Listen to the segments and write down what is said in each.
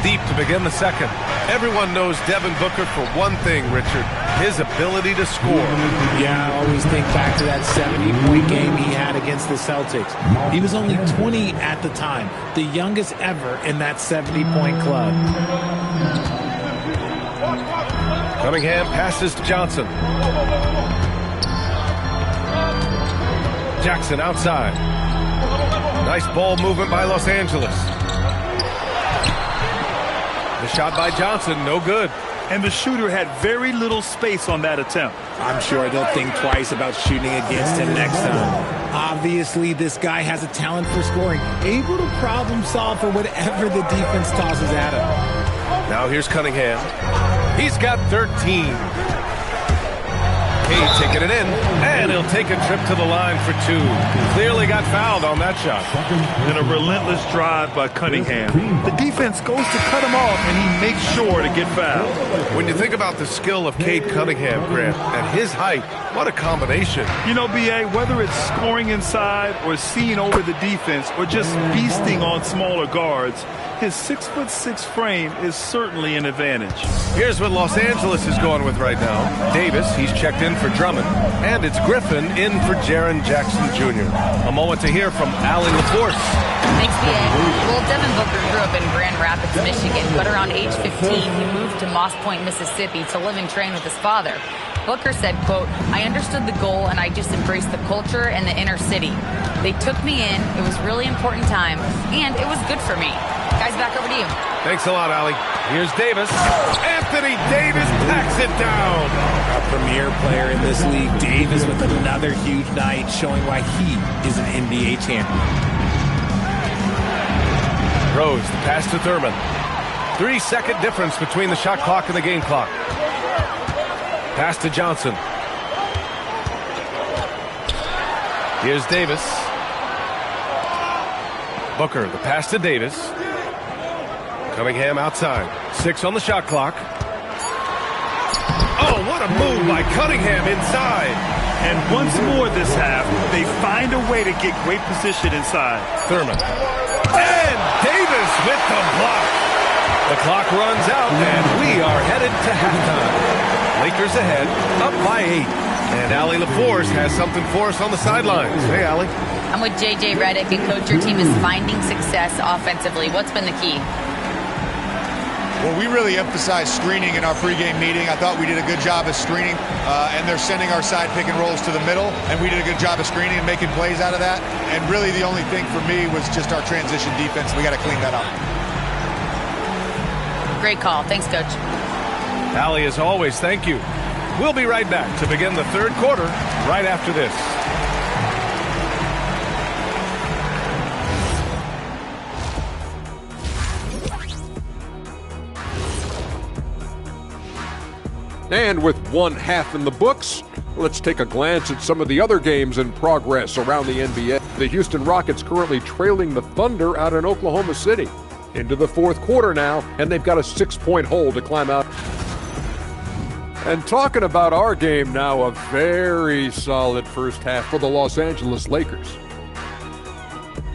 deep to begin the second. Everyone knows Devin Booker for one thing, Richard, his ability to score. Yeah, I always think back to that 70-point game he had against the Celtics. He was only 20 at the time, the youngest ever in that 70-point club. Cunningham passes to Johnson. Jackson outside. Nice ball movement by Los Angeles. The shot by Johnson, no good. And the shooter had very little space on that attempt. I'm sure they'll think twice about shooting against him next time. Obviously, this guy has a talent for scoring, able to problem solve for whatever the defense tosses at him. Now here's Cunningham. He's got 13. Cade taking it in, and he'll take a trip to the line for two. Clearly got fouled on that shot. And a relentless drive by Cunningham. The defense goes to cut him off, and he makes sure to get fouled. When you think about the skill of Cade Cunningham, Grant, at his height, what a combination. You know, B.A., whether it's scoring inside or seeing over the defense or just beasting on smaller guards, his 6'6" frame is certainly an advantage. Here's what Los Angeles is going with right now. Davis, he's checked in for Drummond, and it's Griffin in for Jaren Jackson Jr. A moment to hear from Allie LaForce. Thanks, B.A. Well, Devin Booker grew up in Grand Rapids, Michigan, but around age 15, he moved to Moss Point, Mississippi to live and train with his father. Booker said, quote, "I understood the goal and I just embraced the culture and the inner city. They took me in, it was really important time, and it was good for me." Guys, back over to you. Thanks a lot, Allie. Here's Davis. Anthony Davis packs it down. A premier player in this league, Davis with another huge night, showing why he is an NBA champion. Rose, the pass to Thurman. 3-second difference between the shot clock and the game clock. Pass to Johnson. Here's Davis. Booker, the pass to Davis. Cunningham outside. 6 on the shot clock. Oh, what a move by Cunningham inside. And once more this half, they find a way to get great position inside. Thurman. And Davis with the block. The clock runs out, and we are headed to halftime. Lakers ahead, up by 8. And Allie LaForce has something for us on the sidelines. Hey, Allie. I'm with J.J. Redick, and Coach, your team is finding success offensively. What's been the key? Well, we really emphasized screening in our pregame meeting. I thought we did a good job of screening, and they're sending our side pick and rolls to the middle, and we did a good job of screening and making plays out of that. And really the only thing for me was just our transition defense. We got to clean that up. Great call. Thanks, Coach. Allie, as always, thank you. We'll be right back to begin the third quarter right after this. And with one half in the books, let's take a glance at some of the other games in progress around the NBA. The Houston Rockets currently trailing the Thunder out in Oklahoma City. Into the fourth quarter now, and they've got a 6-point hole to climb out. And talking about our game now, a very solid first half for the Los Angeles Lakers.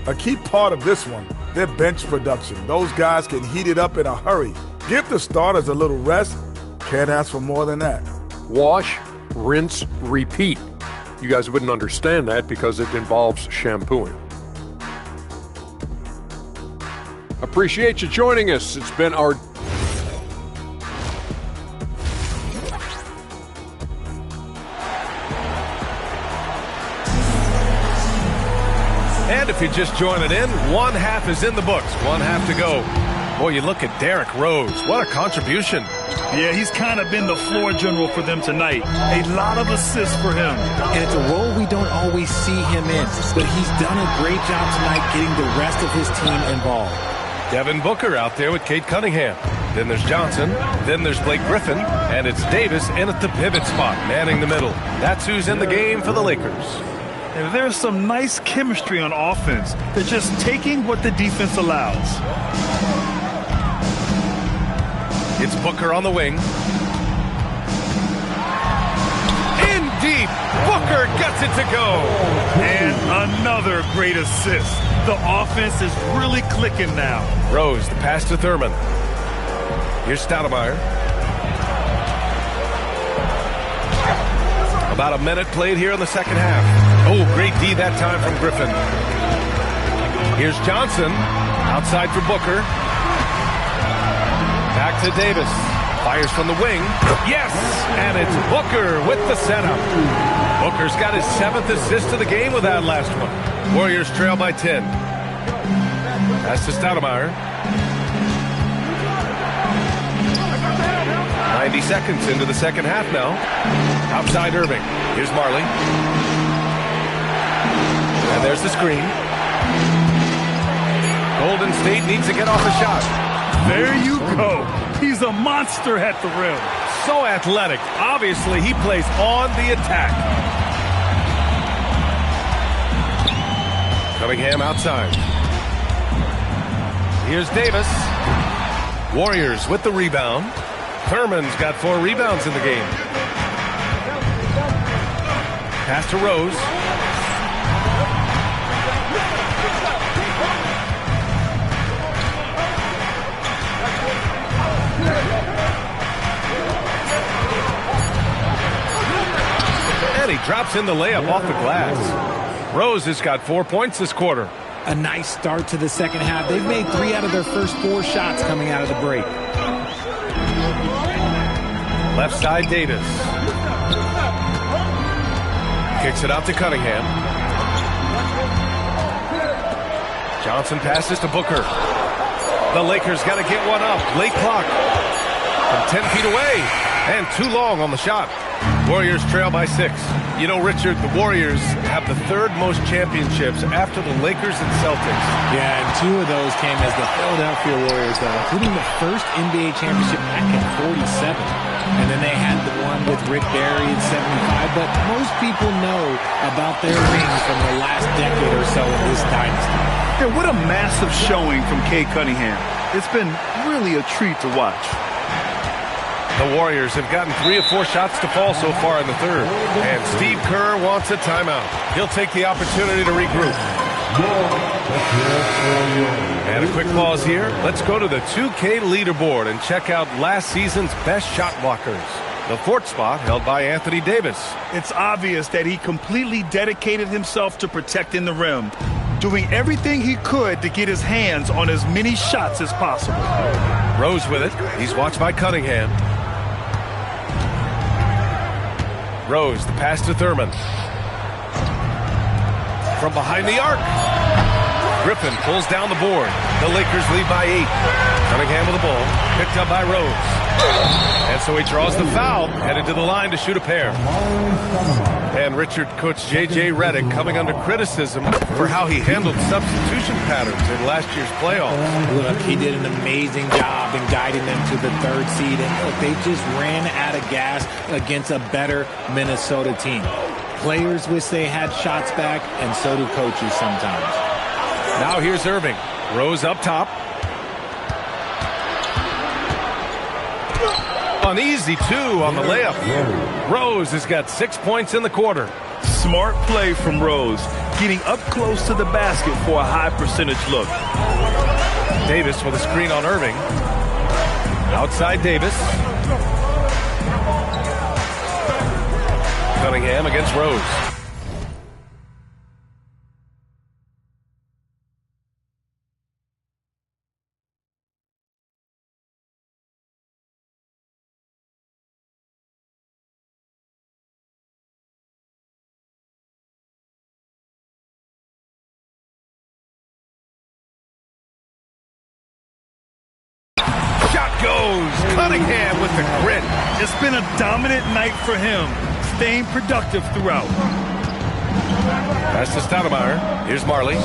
A key part of this one, their bench production. Those guys can heat it up in a hurry. Give the starters a little rest. Can't ask for more than that. Wash, rinse, repeat. You guys wouldn't understand that because it involves shampooing. Appreciate you joining us. It's been our And if you're just joining in, one half is in the books. One half to go. Boy, you look at Derrick Rose. What a contribution. Yeah, he's kind of been the floor general for them tonight. A lot of assists for him. And it's a role we don't always see him in, but he's done a great job tonight getting the rest of his team involved. Devin Booker out there with Cade Cunningham. Then there's Johnson. Then there's Blake Griffin. And it's Davis in at the pivot spot, manning the middle. That's who's in the game for the Lakers. And there's some nice chemistry on offense. They're just taking what the defense allows. It's Booker on the wing. In deep. Booker gets it to go. And another great assist. The offense is really clicking now. Rose, the pass to Thurman. Here's Stoudemire. About a minute played here in the second half. Oh, great D that time from Griffin. Here's Johnson. Outside for Booker. Back to Davis. Fires from the wing. Yes! And it's Booker with the setup. Booker's got his 7th assist of the game with that last one. Warriors trail by 10. Pass to Stoudemire. 90 seconds into the second half now. Outside Irving. Here's Marley. And there's the screen. Golden State needs to get off a shot. There you go. He's a monster at the rim. So athletic. Obviously, he plays on the attack. Cunningham outside. Here's Davis. Warriors with the rebound. Thurman's got 4 rebounds in the game. Pass to Rose. And he drops in the layup off the glass. Rose has got 4 points this quarter. A nice start to the second half. They've made 3 out of their first 4 shots coming out of the break. Left side, Davis. Kicks it out to Cunningham. Johnson passes to Booker. The Lakers got to get one up. Late clock. From 10 feet away. And too long on the shot. Warriors trail by 6. You know, Richard, the Warriors have the 3rd most championships after the Lakers and Celtics. Yeah, and 2 of those came as the Philadelphia Warriors, including the first NBA championship back in 47. And then they had the one with Rick Barry in 75. But most people know about their rings from the last decade or so in this dynasty. Yeah, what a massive showing from Cade Cunningham. It's been really a treat to watch. The Warriors have gotten 3 of 4 shots to fall so far in the 3rd. And Steve Kerr wants a timeout. He'll take the opportunity to regroup. And a quick pause here. Let's go to the 2K leaderboard and check out last season's best shot blockers. The 4th spot held by Anthony Davis. It's obvious that he completely dedicated himself to protecting the rim, doing everything he could to get his hands on as many shots as possible. Rose with it. He's watched by Cunningham. Rose, the pass to Thurman. From behind the arc. Griffin pulls down the board. The Lakers lead by 8. Cunningham with the ball. Picked up by Rose. And so he draws the foul. Headed to the line to shoot a pair. And Richard, Coach J.J. Redick coming under criticism for how he handled substitution patterns in last year's playoffs. Look, he did an amazing job in guiding them to the 3rd seed. And look, they just ran out of gas against a better Minnesota team. Players wish they had shots back, and so do coaches sometimes. Now here's Irving. Rose up top. An easy 2 on the layup. Rose has got 6 points in the quarter. Smart play from Rose, getting up close to the basket for a high percentage look. Davis with a screen on Irving. Outside Davis. Cunningham against Rose. Goes Cunningham with the grit. It's been a dominant night for him, staying productive throughout. Pass to Stoudemire. Here's Marley.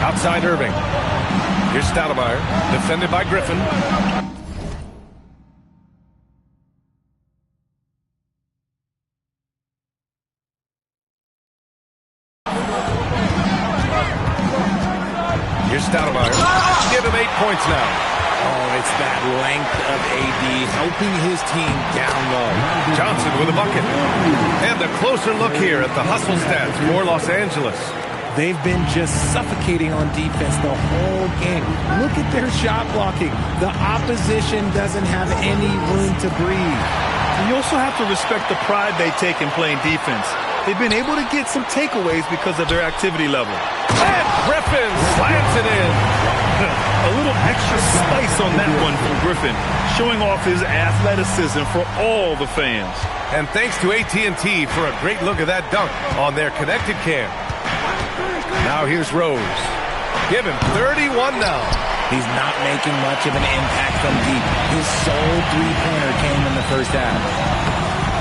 Outside Irving. Here's Stoudemire, defended by Griffin. Here's Stoudemire. Give him 8 points now. Oh, it's that length of AD helping his team down low. Johnson with a bucket. And a closer look here at the hustle stats for Los Angeles. They've been just suffocating on defense the whole game. Look at their shot blocking. The opposition doesn't have any room to breathe. And you also have to respect the pride they take in playing defense. They've been able to get some takeaways because of their activity level. And Griffin slams it in. A little extra spice on that one from Griffin, showing off his athleticism for all the fans. And thanks to AT&T for a great look at that dunk on their connected cam. Now here's Rose. Give him 31 now. He's not making much of an impact from deep. His sole three-pointer came in the first half.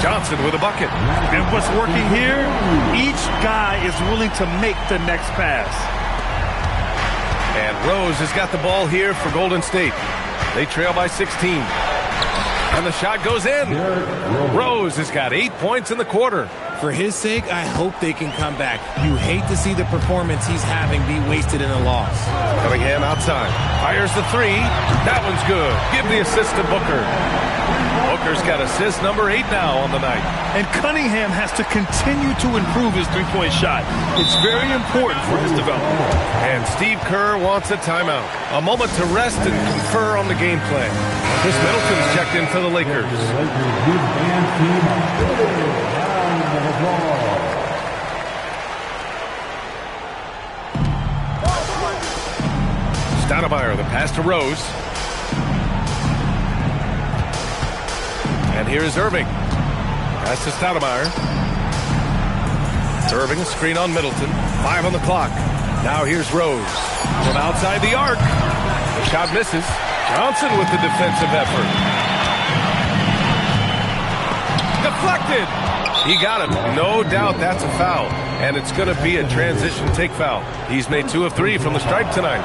Johnson with a bucket. And what's working here? Each guy is willing to make the next pass. And Rose has got the ball here for Golden State. They trail by 16. And the shot goes in. Rose has got 8 points in the quarter. For his sake, I hope they can come back. You hate to see the performance he's having be wasted in a loss. Cunningham outside. Fires the three. That one's good. Give the assist to Booker. Booker's got assist number 8 now on the night. And Cunningham has to continue to improve his three-point shot. It's very important for his development. And Steve Kerr wants a timeout. A moment to rest and confer on the game plan. Chris Middleton's checked in for the Lakers. Stoudemire, the pass to Rose. And here is Irving. Pass to Stoudemire. Irving, a screen on Middleton. 5 on the clock. Now here's Rose. From outside the arc. The shot misses. Johnson with the defensive effort. Deflected. He got him. No doubt that's a foul. And it's going to be a transition take foul. He's made 2 of 3 from the stripe tonight.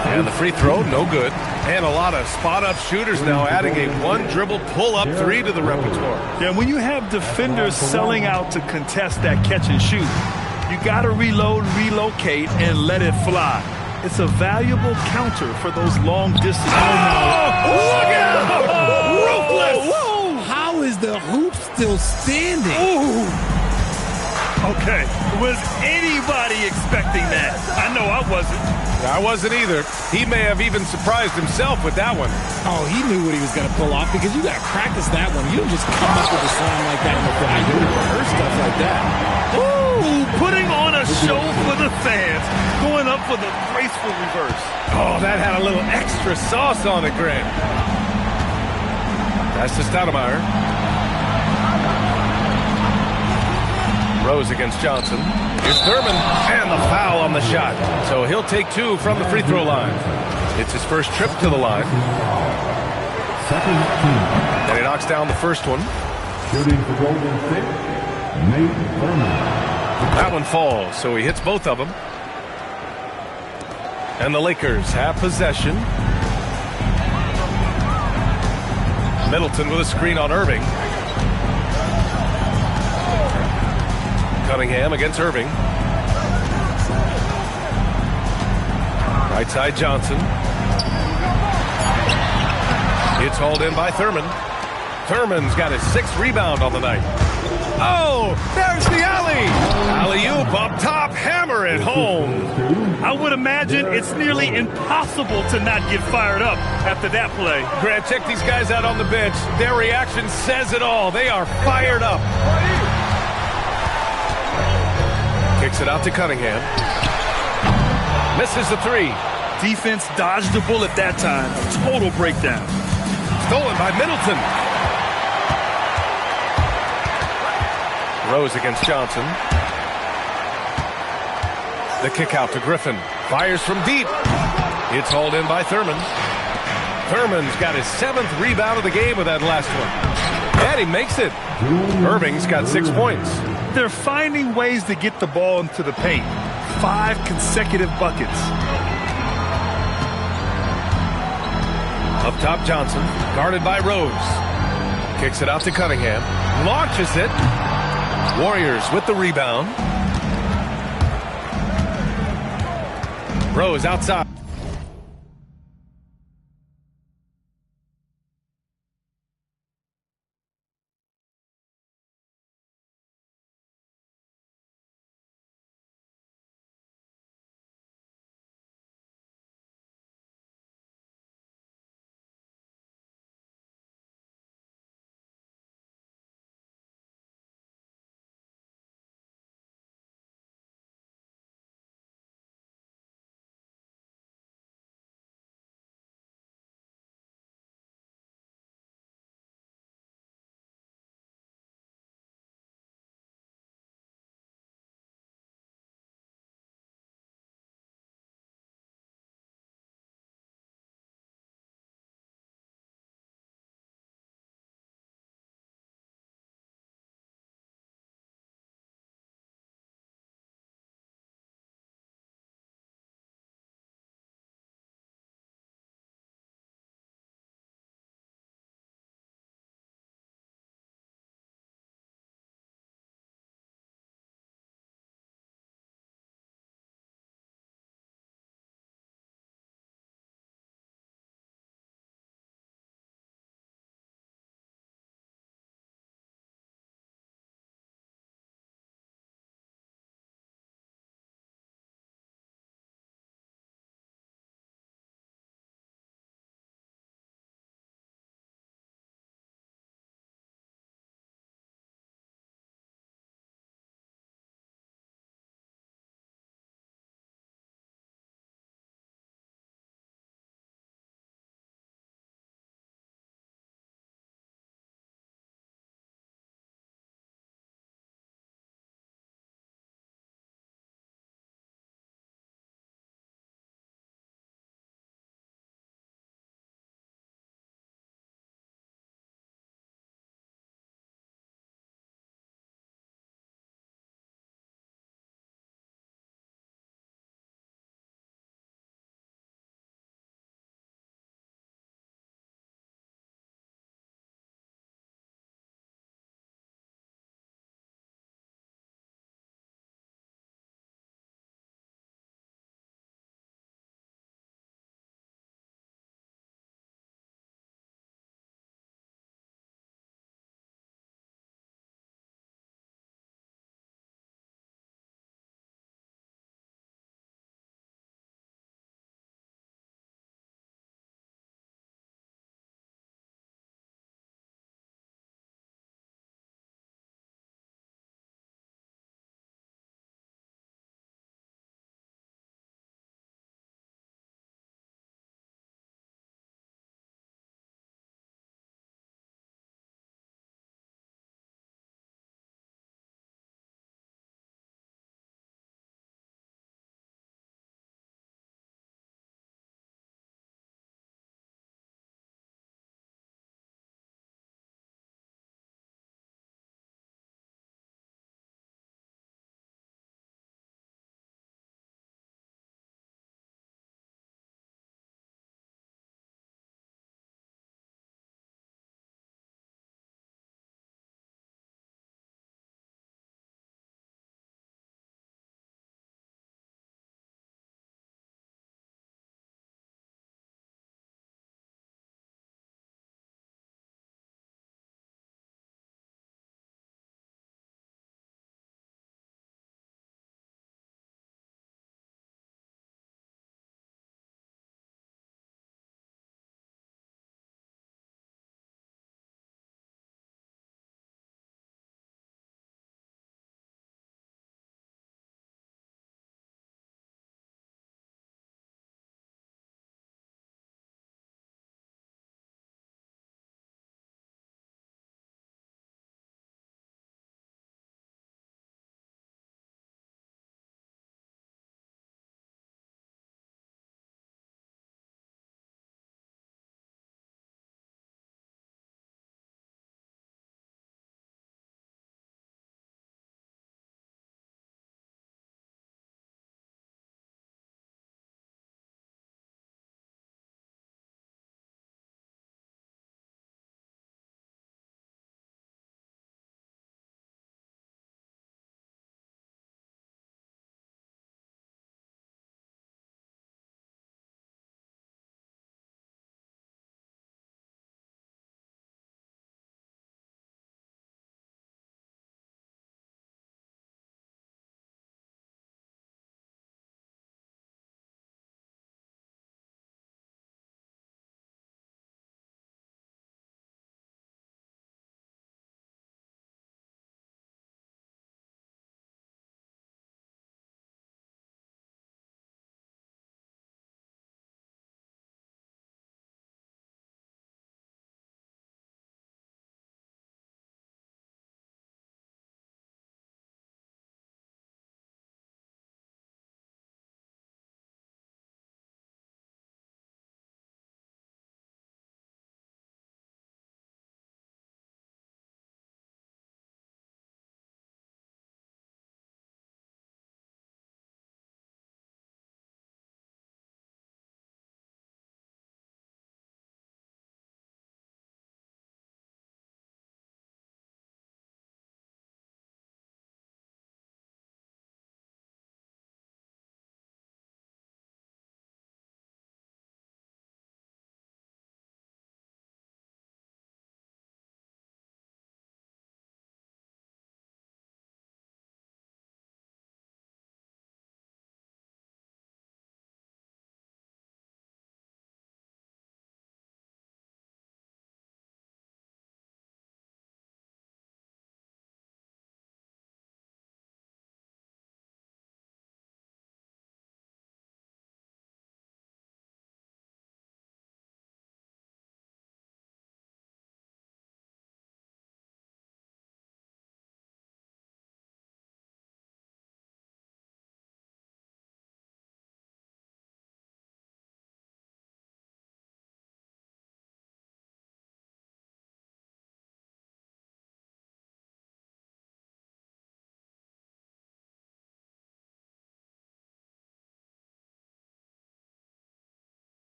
And the free throw, no good. And a lot of spot-up shooters now adding a one-dribble pull-up 3 to the repertoire. Yeah, when you have defenders selling out to contest that catch and shoot, you got to reload, relocate, and let it fly. It's a valuable counter for those long distance. Oh, look out! Ruthless! Whoa! How is the hoop still standing? Ooh. Okay, was anybody expecting that? I know I wasn't. I wasn't either. He may have even surprised himself with that one. Oh, he knew what he was going to pull off because you got to practice that one. You don't just come up with a slam like that in the fly. You rehearse stuff like that. Ooh, putting on a show for the fans. Going up for the graceful reverse. Oh, that had a little extra sauce on it, Grant. That's to Stoudemire. Rose against Johnson. Here's Thurman, and the foul on the shot. So he'll take 2 from the free throw line. It's his first trip to the line. And he knocks down the first one. Shooting for Golden State, Nate Thurman. That one falls, so he hits both of them. And the Lakers have possession. Middleton with a screen on Irving. Cunningham against Irving. Right side Johnson. It's hauled in by Thurman. Thurman's got his 6th rebound on the night. Oh, there's the alley. Alley-oop up top, hammer it home. I would imagine it's nearly impossible to not get fired up after that play. Grant, check these guys out on the bench. Their reaction says it all. They are fired up. Kicks it out to Cunningham. Misses the 3. Defense dodged the bullet that time. Total breakdown. Stolen by Middleton. Rose against Johnson. The kick out to Griffin. Fires from deep. It's hauled in by Thurman. Thurman's got his 7th rebound of the game with that last one. And he makes it. Irving's got 6 points. They're finding ways to get the ball into the paint. 5 consecutive buckets. Up top, Johnson, guarded by Rose. Kicks it out to Cunningham. Launches it. Warriors with the rebound. Rose outside.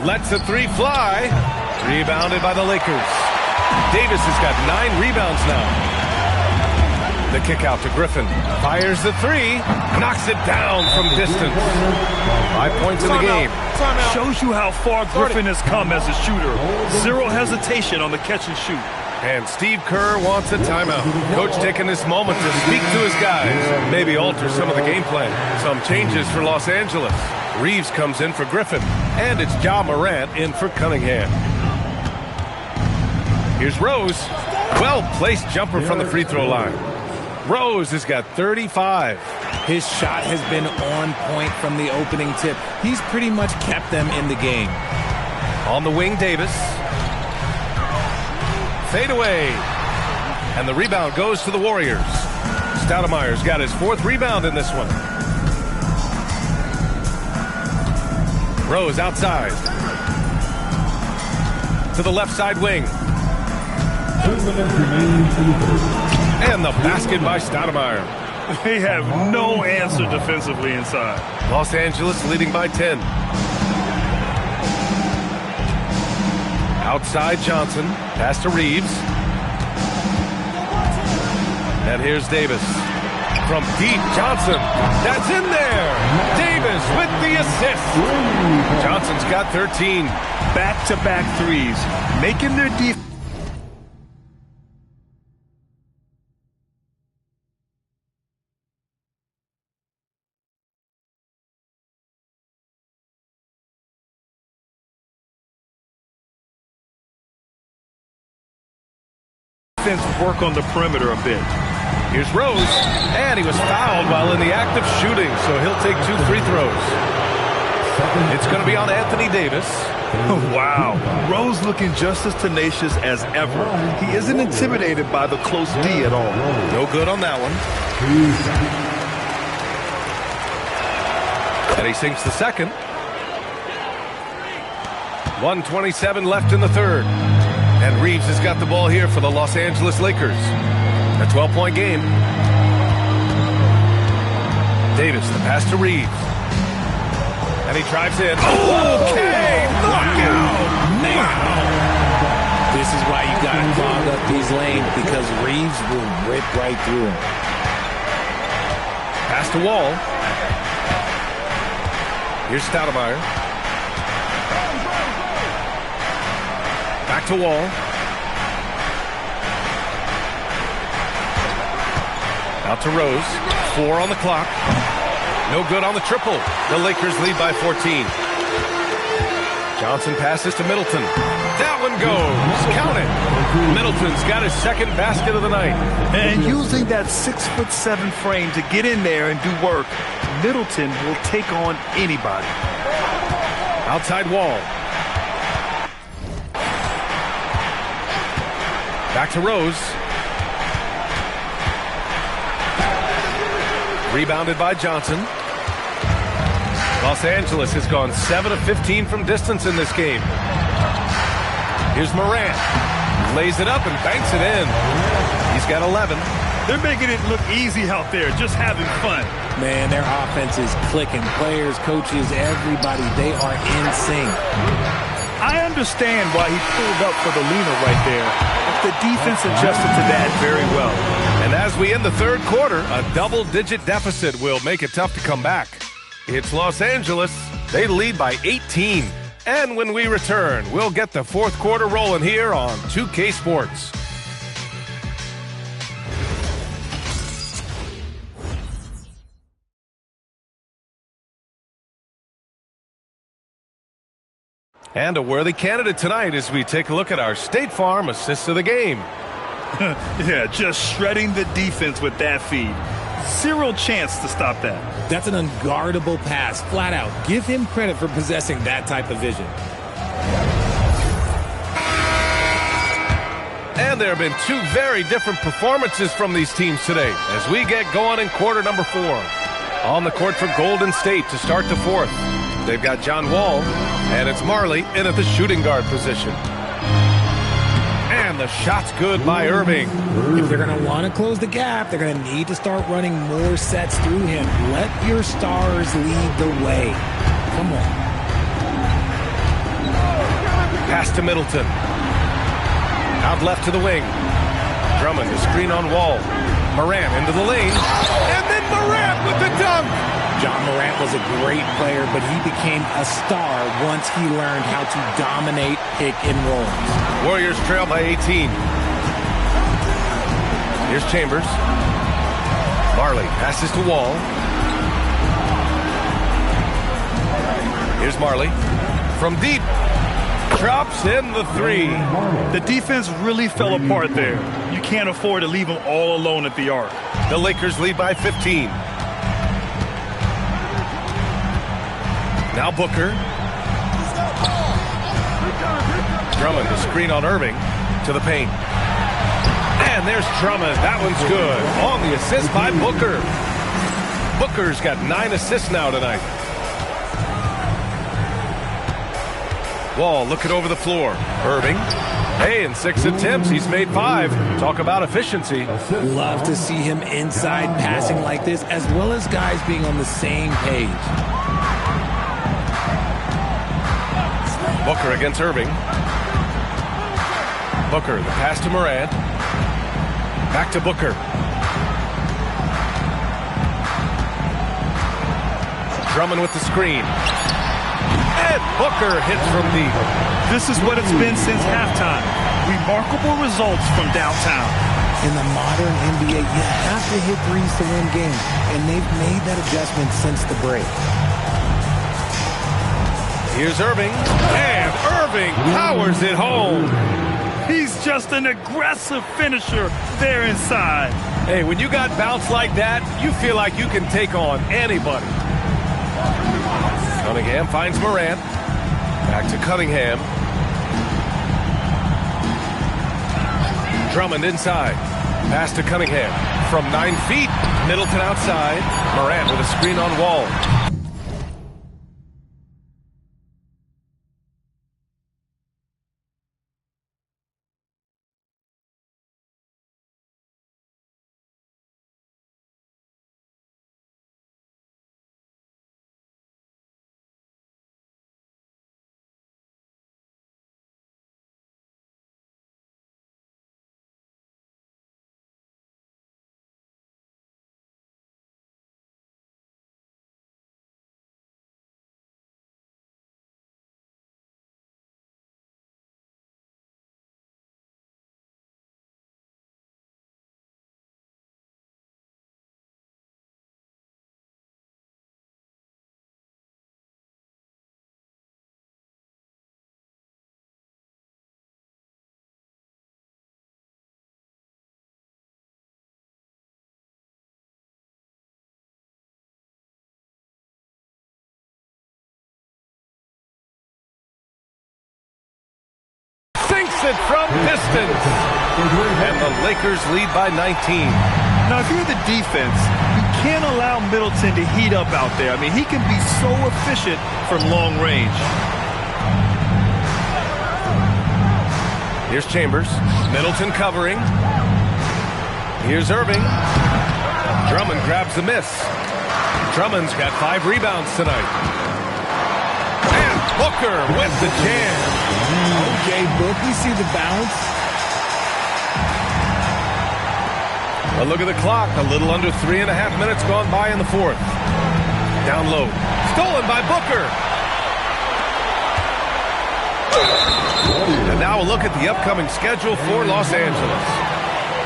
Lets a three fly. Rebounded by the Lakers. Davis has got 9 rebounds now. The kick out to Griffin. Fires the three. Knocks it down from distance. 5 points in the game. Shows you how far Griffin has come as a shooter. Zero hesitation on the catch and shoot. And Steve Kerr wants a timeout. Coach taking this moment to speak to his guys. Maybe alter some of the game plan. Some changes for Los Angeles. Reeves comes in for Griffin. And it's Ja Morant in for Cunningham. Here's Rose. Well-placed jumper from the free throw line. Rose has got 35. His shot has been on point from the opening tip. He's pretty much kept them in the game. On the wing, Davis. Fade away. And the rebound goes to the Warriors. Stoudemire's got his 4th rebound in this one. Rose outside. To the left side wing. And the basket by Stoudemire. They have no answer defensively inside. Los Angeles leading by 10. Outside Johnson. Pass to Reeves. And here's Davis. From deep, Johnson. That's in there. Davis with the assist. Johnson's got 13. Back-to-back threes. Making their defense. Work on the perimeter a bit. Here's Rose, and he was fouled while in the act of shooting, so he'll take 2 free throws. It's going to be on Anthony Davis. Wow. Rose looking just as tenacious as ever. He isn't intimidated by the close D at all. No good on that one. And he sinks the second. 1:27 left in the third. And Reeves has got the ball here for the Los Angeles Lakers. A 12-point game. Davis, the pass to Reeves. And he drives in. Okay! Knockout! Wow! This is why you got to clog up these lanes, because Reeves will rip right through him. Pass to Wall. Here's Stoudemire. Back to Wall. Out to Rose. 4 on the clock. No good on the triple. The Lakers lead by 14. Johnson passes to Middleton. That one goes. Count it. Middleton's got his 2nd basket of the night. And using that 6'7" frame to get in there and do work, Middleton will take on anybody. Outside Wall. Back to Rose. Rebounded by Johnson. Los Angeles has gone 7 of 15 from distance in this game. Here's Morant. Lays it up and banks it in. He's got 11. They're making it look easy out there, just having fun. Man, their offense is clicking. Players, coaches, everybody, they are in sync. I understand why he pulled up for the leaner right there. The defense adjusted to that very well. And as we end the third quarter, a double-digit deficit will make it tough to come back. It's Los Angeles. They lead by 18. And when we return, we'll get the fourth quarter rolling here on 2K Sports. And a worthy candidate tonight as we take a look at our State Farm assists of the game. Yeah, just shredding the defense with that feed. Zero chance to stop that. That's an unguardable pass, flat out. Give him credit for possessing that type of vision. And there have been 2 very different performances from these teams today as we get going in quarter number 4. On the court for Golden State to start the fourth. They've got John Wall, and it's Marley in at the shooting guard position. And the shot's good by Irving. If they're going to want to close the gap, they're going to need to start running more sets through him. Let your stars lead the way. Come on. Pass to Middleton. Out left to the wing. Drummond, the screen on Wall. Morant into the lane. And then Morant with the dunk. John Morant was a great player, but he became a star once he learned how to dominate pick and rolls. Warriors trail by 18. Here's Chambers. Marley passes to Wall. Here's Marley. From deep. Drops in the three. The defense really fell apart there. You can't afford to leave them all alone at the arc. The Lakers lead by 15. Now Booker. Drummond, the screen on Irving. To the paint. And there's Drummond. That one's good. On the assist by Booker. Booker's got 9 assists now tonight. Wall looking over the floor. Irving. Hey, in 6 attempts, he's made 5. Talk about efficiency. Love to see him inside passing like this, as well as guys being on the same page. Booker against Irving. Booker, the pass to Morant. Back to Booker. Drummond with the screen. And Booker hits from deep. This is what it's been since halftime. Remarkable results from downtown. In the modern NBA, you have to hit threes to win games, and they've made that adjustment since the break. Here's Irving, and Irving powers it home. He's just an aggressive finisher there inside. Hey, when you got bounce like that, you feel like you can take on anybody. Cunningham finds Morant. Back to Cunningham. Drummond inside. Pass to Cunningham. From 9 feet. Middleton outside. Morant with a screen on Wall. Sinks it from distance. And the Lakers lead by 19. Now, if you're the defense, you can't allow Middleton to heat up out there. I mean, he can be so efficient from long range. Here's Chambers. Middleton covering. Here's Irving. Drummond grabs the miss. Drummond's got 5 rebounds tonight. And Booker with the jam. Okay, Book, you see the bounce? A look at the clock. A little under 3.5 minutes gone by in the 4th. Down low. Stolen by Booker. And now a look at the upcoming schedule for Los Angeles.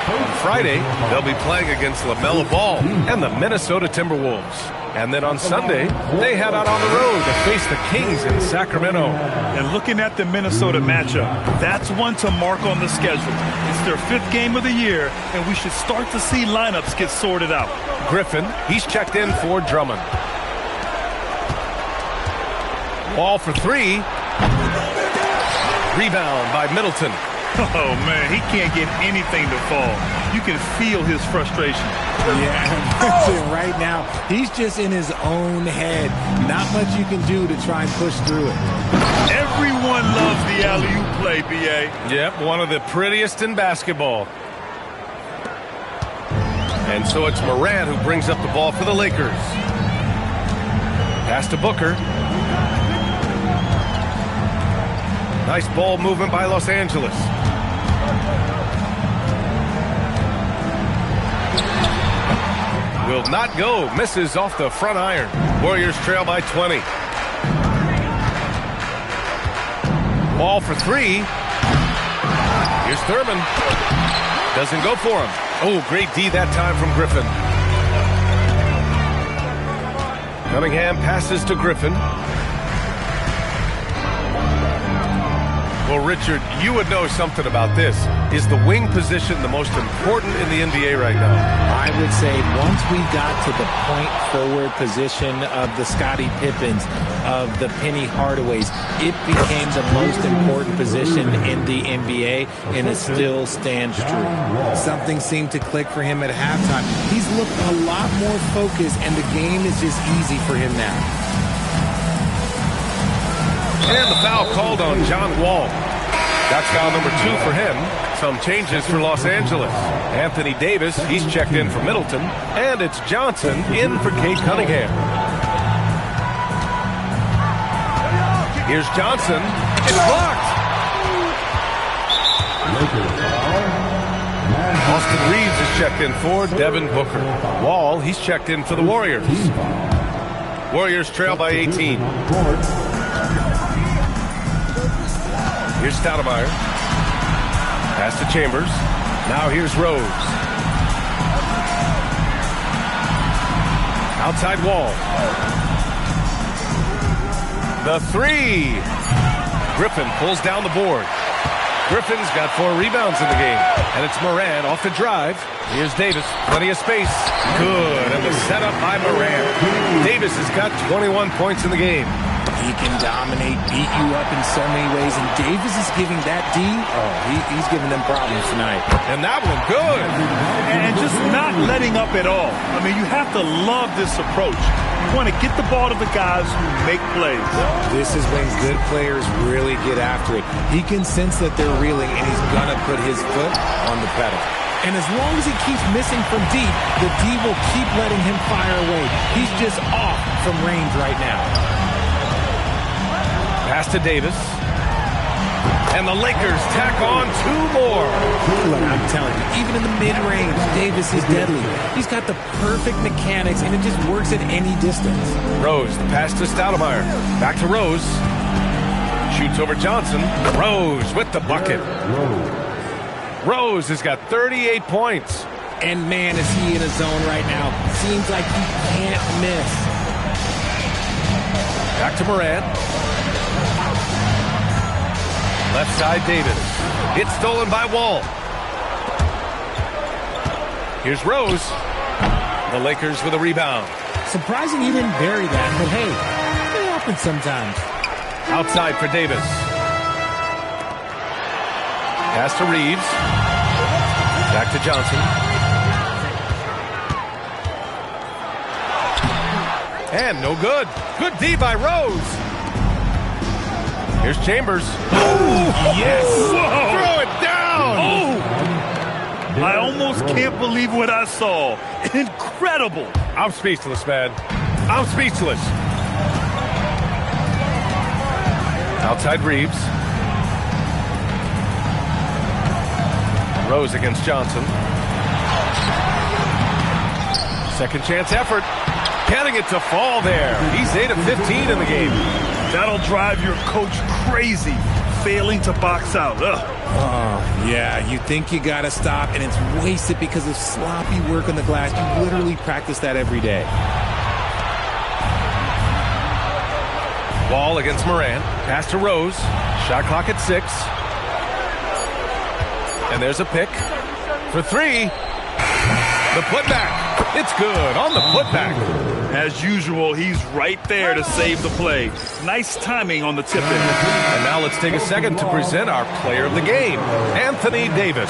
On Friday, they'll be playing against LaMelo Ball and the Minnesota Timberwolves. And then on Sunday, they head out on the road to face the Kings in Sacramento. And looking at the Minnesota matchup, that's one to mark on the schedule. It's their 5th game of the year, and we should start to see lineups get sorted out. Griffin, he's checked in for Drummond. Ball for 3. Rebound by Middleton. Oh, man, he can't get anything to fall. You can feel his frustration. Yeah, right now, he's just in his own head. Not much you can do to try and push through it. Everyone loves the alley-oop play, B.A. Yep, one of the prettiest in basketball. And so it's Morant who brings up the ball for the Lakers. Pass to Booker. Nice ball movement by Los Angeles. Will not go. Misses off the front iron. Warriors trail by 20. Ball for three. Here's Thurman. Doesn't go for him. Oh, great D that time from Griffin. Cunningham passes to Griffin. Well, Richard, you would know something about this. Is the wing position the most important in the NBA right now? I would say once we got to the point forward position of the Scottie Pippens, of the Penny Hardaways, it became the most important position in the NBA, and it still stands true. Something seemed to click for him at halftime. He's looked a lot more focused, and the game is just easy for him now. And the foul called on John Wall. That's foul number 2 for him. Some changes for Los Angeles. Anthony Davis, he's checked in for Middleton. And it's Johnson in for Cade Cunningham. Here's Johnson. It's blocked. Austin Reeves is checked in for Devin Booker. Wall, he's checked in for the Warriors. Warriors trail by 18. Here's Stoudemire. Pass to Chambers. Now here's Rose. Outside Wall. The three. Griffin pulls down the board. Griffin's got 4 rebounds in the game. And it's Moran off the drive. Here's Davis. Plenty of space. Good. And the setup by Moran. Davis has got 21 points in the game. He can dominate, beat you up in so many ways, and Davis is giving that D. He's giving them problems tonight. And that one good. And just not letting up at all. I mean, you have to love this approach. You want to get the ball to the guys who make plays. This is when good players really get after it. He can sense that they're reeling, and he's going to put his foot on the pedal. And as long as he keeps missing from deep, the D will keep letting him fire away. He's just off from range right now. Pass to Davis. And the Lakers tack on 2 more. Look, I'm telling you, even in the mid-range, Davis is deadly. He's got the perfect mechanics, and it just works at any distance. Rose, the pass to Stoudemire. Back to Rose. Shoots over Johnson. Rose with the bucket. Rose has got 38 points. And man, is he in a zone right now. Seems like he can't miss. Back to Moran. Left side, Davis. It's stolen by Wall. Here's Rose. The Lakers with a rebound. Surprising he didn't bury that, but hey, it happens sometimes. Outside for Davis. Pass to Reeves. Back to Johnson. And no good. Good D by Rose. Here's Chambers. Oh, yes! Whoa. Throw it down! Oh! I almost can't believe what I saw. Incredible! I'm speechless, man. I'm speechless. Outside Reeves. Rose against Johnson. Second chance effort. Getting it to fall there. He's 8 of 15 in the game. That'll drive your coach crazy, failing to box out. Yeah, you think you got to stop, and it's wasted because of sloppy work on the glass. You literally practice that every day. Wall against Moran. Pass to Rose. Shot clock at 6. And there's a pick for 3. The putback. It's good on the putback. As usual, he's right there to save the play. Nice timing on the tip-in. And now let's take a second to present our player of the game, Anthony Davis.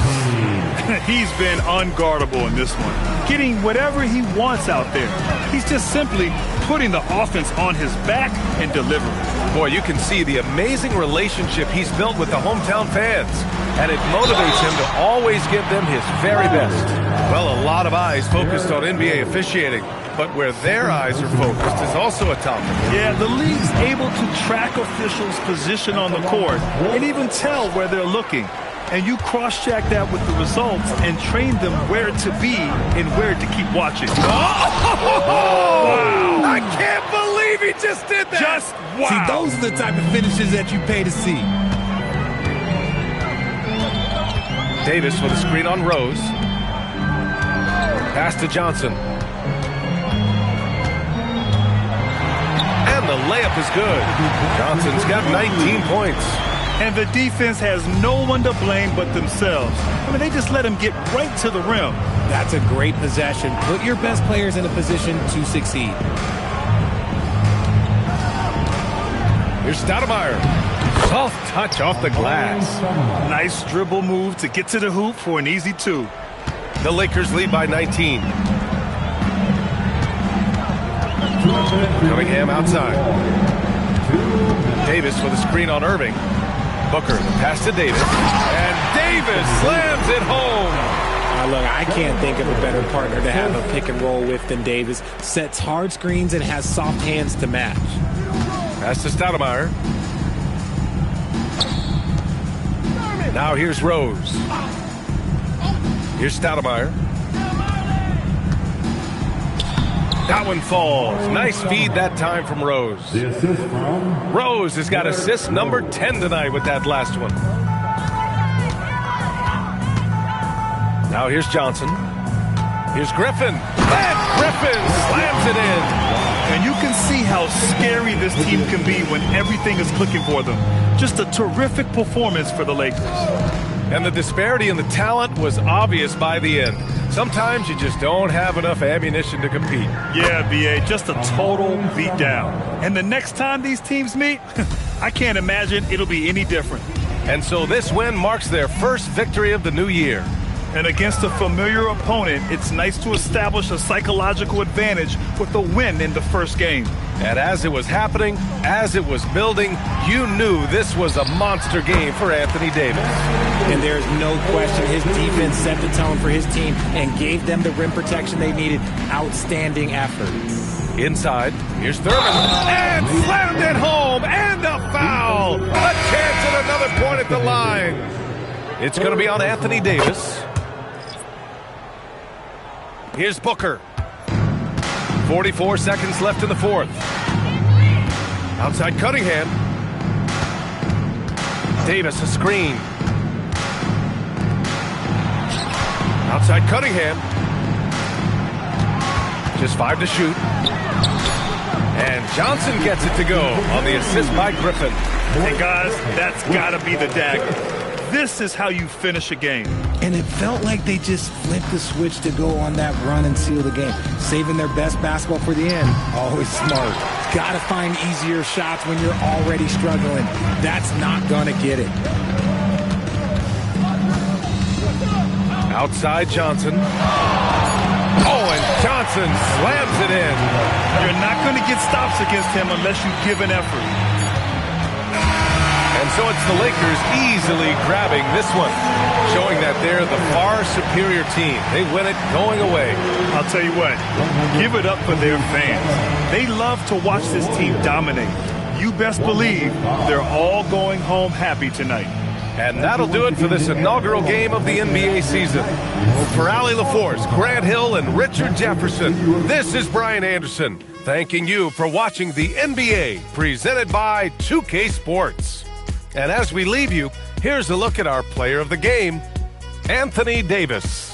He's been unguardable in this one, getting whatever he wants out there. He's just simply putting the offense on his back and delivering. Boy, you can see the amazing relationship he's built with the hometown fans, and it motivates him to always give them his very best. Well, a lot of eyes focused on NBA officiating. But where their eyes are focused is also a topic. Yeah, the league's able to track officials' position on the court and even tell where they're looking. And you cross-check that with the results and train them where to be and where to keep watching. Wow! I can't believe he just did that! Just wow! See, those are the type of finishes that you pay to see. Davis with a screen on Rose. Pass to Johnson. And the layup is good. Johnson's got 19 points. And the defense has no one to blame but themselves. I mean, they just let him get right to the rim. That's a great possession. Put your best players in a position to succeed. Here's Stoudemire. Soft touch off the glass. Nice dribble move to get to the hoop for an easy 2. The Lakers lead by 19. Cunningham outside. Davis with a screen on Irving. Booker, the pass to Davis. And Davis slams it home. Look, I can't think of a better partner to have a pick and roll with than Davis. Sets hard screens and has soft hands to match. Pass to Stoudemire. Now here's Rose. Here's Stoudemire. That one falls. Nice feed that time from Rose. The assist from Rose has got assist number 10 tonight with that last one. Now here's Johnson. Here's Griffin. And Griffin slams it in. And you can see how scary this team can be when everything is clicking for them. Just a terrific performance for the Lakers. And the disparity in the talent was obvious by the end. Sometimes you just don't have enough ammunition to compete. Yeah, B.A., just a total beatdown. And the next time these teams meet, I can't imagine it'll be any different. And so this win marks their first victory of the new year. And against a familiar opponent, it's nice to establish a psychological advantage with a win in the first game. And as it was happening, as it was building, you knew this was a monster game for Anthony Davis. And there's no question his defense set the tone for his team and gave them the rim protection they needed. Outstanding effort. Inside, here's Thurman. And slammed it home, and a foul. A chance at another point at the line. It's going to be on Anthony Davis. Here's Booker. 44 seconds left in the fourth. Outside Cunningham. Davis a screen. Outside Cunningham. Just 5 to shoot. And Johnson gets it to go on the assist by Griffin. Hey guys, that's gotta be the dagger. This is how you finish a game. And it felt like they just flipped the switch to go on that run and seal the game. Saving their best basketball for the end. Always smart. Gotta find easier shots when you're already struggling. That's not gonna get it. Outside Johnson. Oh, and Johnson slams it in. You're not going to get stops against him unless you give an effort. And so it's the Lakers easily grabbing this one, showing that they're the far superior team. They win it going away. I'll tell you what, give it up for their fans. They love to watch this team dominate. You best believe they're all going home happy tonight. And that'll do it for this inaugural game of the NBA season. For Allie LaForce, Grant Hill, and Richard Jefferson, this is Brian Anderson, thanking you for watching the NBA presented by 2K Sports. And as we leave you, here's a look at our player of the game, Anthony Davis.